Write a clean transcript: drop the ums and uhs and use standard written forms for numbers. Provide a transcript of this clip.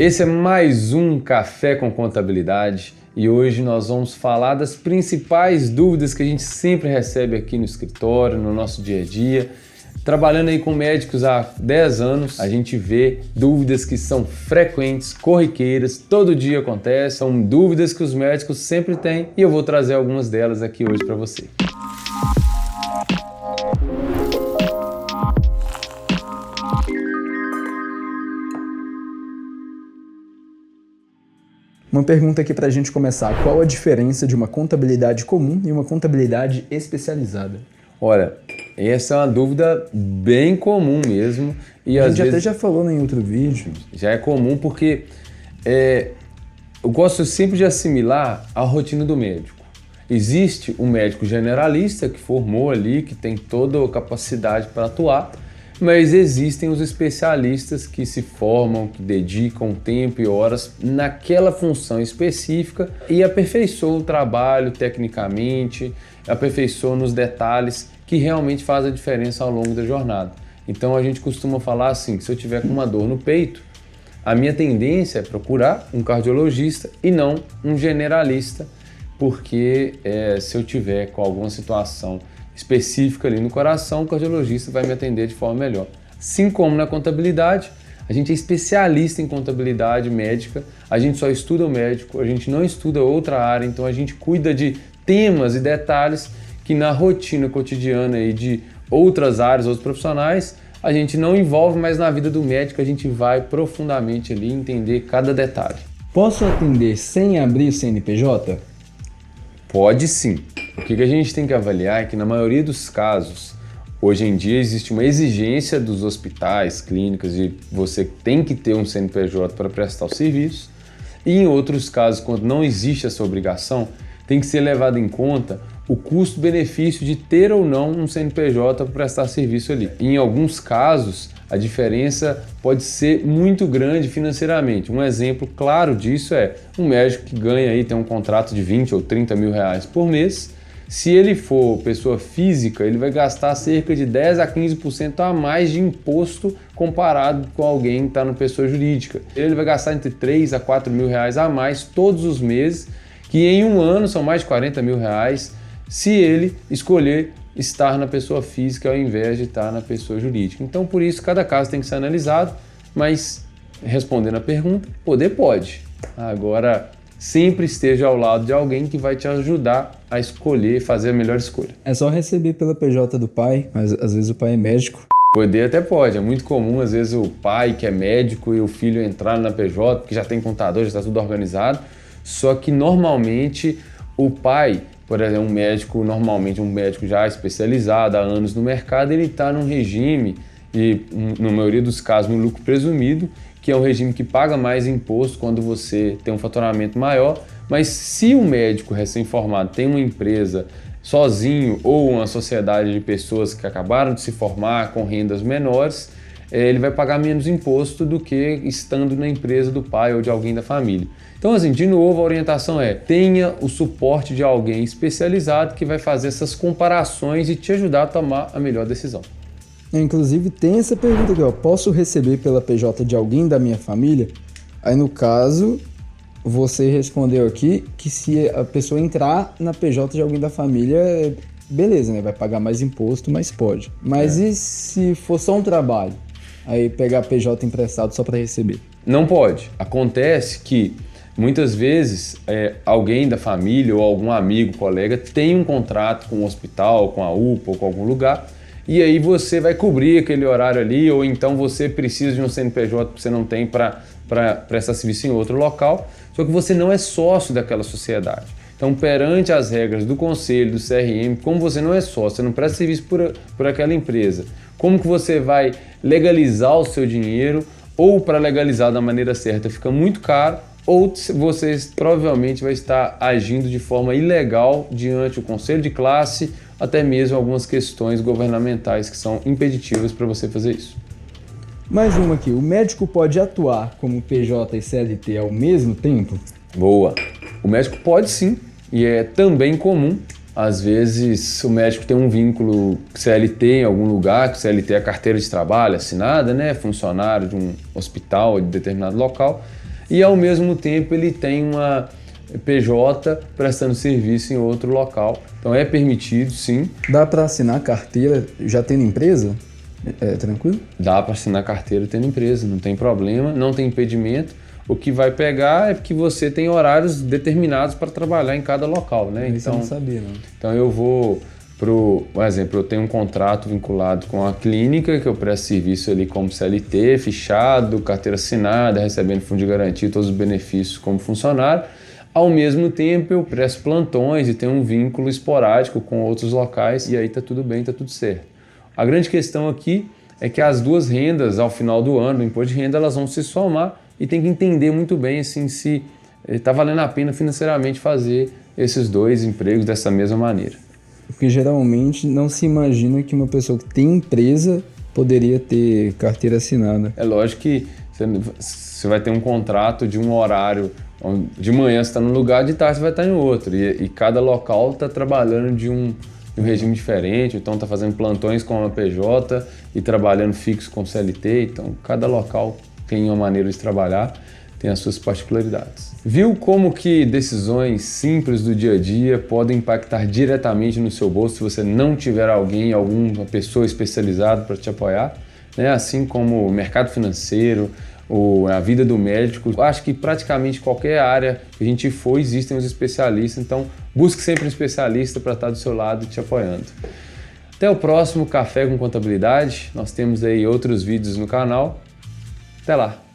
Esse é mais um Café com Contabilidade e hoje nós vamos falar das principais dúvidas que a gente sempre recebe aqui no escritório, no nosso dia a dia. Trabalhando aí com médicos há 10 anos, a gente vê dúvidas que são frequentes, corriqueiras, todo dia acontece, são dúvidas que os médicos sempre têm e eu vou trazer algumas delas aqui hoje para você. Uma pergunta aqui para a gente começar. Qual a diferença de uma contabilidade comum e uma contabilidade especializada? Olha, essa é uma dúvida bem comum mesmo. E A às gente vezes até já falou em outro vídeo. já é comum porque eu gosto sempre de assimilar a rotina do médico. Existe um médico generalista que formou ali, que tem toda a capacidade para atuar, mas existem os especialistas que se formam, que dedicam tempo e horas naquela função específica e aperfeiçoam o trabalho tecnicamente, aperfeiçoam nos detalhes que realmente fazem a diferença ao longo da jornada. Então a gente costuma falar assim, que se eu tiver com uma dor no peito, a minha tendência é procurar um cardiologista e não um generalista, porque se eu tiver com alguma situação específica ali no coração, o cardiologista vai me atender de forma melhor. Assim como na contabilidade, a gente é especialista em contabilidade médica, a gente só estuda o médico, a gente não estuda outra área, então a gente cuida de temas e detalhes que na rotina cotidiana aí de outras áreas, outros profissionais, a gente não envolve, mas na vida do médico a gente vai profundamente ali entender cada detalhe. Posso atender sem abrir o CNPJ? Pode sim. O que a gente tem que avaliar é que na maioria dos casos, hoje em dia existe uma exigência dos hospitais, clínicas, e você tem que ter um CNPJ para prestar o serviço. E em outros casos, quando não existe essa obrigação, tem que ser levado em conta o custo-benefício de ter ou não um CNPJ para prestar serviço ali. E em alguns casos, a diferença pode ser muito grande financeiramente. Um exemplo claro disso é um médico que ganha aí, tem um contrato de 20 ou 30 mil reais por mês. Se ele for pessoa física, ele vai gastar cerca de 10 a 15% a mais de imposto comparado com alguém que está no pessoa jurídica. Ele vai gastar entre 3 a 4 mil reais a mais todos os meses, que em um ano são mais de 40 mil reais, se ele escolher estar na pessoa física ao invés de estar na pessoa jurídica. Então, por isso, cada caso tem que ser analisado, mas respondendo a pergunta, poder pode. Agora, sempre esteja ao lado de alguém que vai te ajudar a escolher, fazer a melhor escolha. É só receber pela PJ do pai, mas às vezes o pai é médico. Poder até pode, é muito comum às vezes o pai que é médico e o filho entrar na PJ, que já tem contador, já está tudo organizado, só que normalmente o pai, por exemplo, normalmente um médico já especializado há anos no mercado, ele está num regime, e na maioria dos casos, no lucro presumido, que é um regime que paga mais imposto quando você tem um faturamento maior, mas se um médico recém-formado tem uma empresa sozinho ou uma sociedade de pessoas que acabaram de se formar com rendas menores, ele vai pagar menos imposto do que estando na empresa do pai ou de alguém da família. Então, assim, de novo, a orientação é tenha o suporte de alguém especializado que vai fazer essas comparações e te ajudar a tomar a melhor decisão. Inclusive, tem essa pergunta aqui, ó. Posso receber pela PJ de alguém da minha família? Aí, no caso, você respondeu aqui que se a pessoa entrar na PJ de alguém da família, beleza, né? Vai pagar mais imposto, mas pode. Mas e se for só um trabalho? Aí pegar PJ emprestado só para receber? Não pode. Acontece que muitas vezes alguém da família ou algum amigo, colega tem um contrato com o hospital, com a UPA ou com algum lugar e aí você vai cobrir aquele horário ali ou então você precisa de um CNPJ que você não tem para prestar serviço em outro local, só que você não é sócio daquela sociedade. Então, perante as regras do conselho, do CRM, como você não é sócio, você não presta serviço por aquela empresa, como que você vai legalizar o seu dinheiro ou para legalizar da maneira certa fica muito caro, ou você provavelmente vai estar agindo de forma ilegal diante do conselho de classe, até mesmo algumas questões governamentais que são impeditivas para você fazer isso. Mais uma aqui, o médico pode atuar como PJ e CLT ao mesmo tempo? Boa! O médico pode sim, e é também comum. Às vezes o médico tem um vínculo CLT em algum lugar, que CLT é a carteira de trabalho assinada, né? Funcionário de um hospital de determinado local. e ao mesmo tempo ele tem uma PJ prestando serviço em outro local. Então é permitido, sim. Dá para assinar carteira já tendo empresa? É tranquilo? Dá para assinar carteira tendo empresa, não tem problema, não tem impedimento. O que vai pegar é que você tem horários determinados para trabalhar em cada local, né? Isso eu não sabia, não. Então eu vou por exemplo, eu tenho um contrato vinculado com a clínica, que eu presto serviço ali como CLT, fichado, carteira assinada, recebendo fundo de garantia, todos os benefícios como funcionário. Ao mesmo tempo, eu presto plantões e tenho um vínculo esporádico com outros locais, e aí tá tudo bem, tá tudo certo. A grande questão aqui é que as duas rendas, ao final do ano, do imposto de renda, elas vão se somar e tem que entender muito bem assim, se está valendo a pena financeiramente fazer esses dois empregos dessa mesma maneira. Porque geralmente não se imagina que uma pessoa que tem empresa poderia ter carteira assinada. É lógico que você vai ter um contrato de um horário, de manhã você está num lugar, de tarde você vai estar em outro, e cada local está trabalhando de um regime diferente, então está fazendo plantões com a PJ e trabalhando fixo com CLT, então cada local tem uma maneira de trabalhar, tem as suas particularidades. Viu como que decisões simples do dia a dia podem impactar diretamente no seu bolso se você não tiver alguém, alguma pessoa especializada para te apoiar? Né? Assim como o mercado financeiro, ou a vida do médico, eu acho que praticamente qualquer área que a gente for, existem os especialistas, então busque sempre um especialista para estar do seu lado te apoiando. Até o próximo Café com Contabilidade, nós temos aí outros vídeos no canal. Até lá!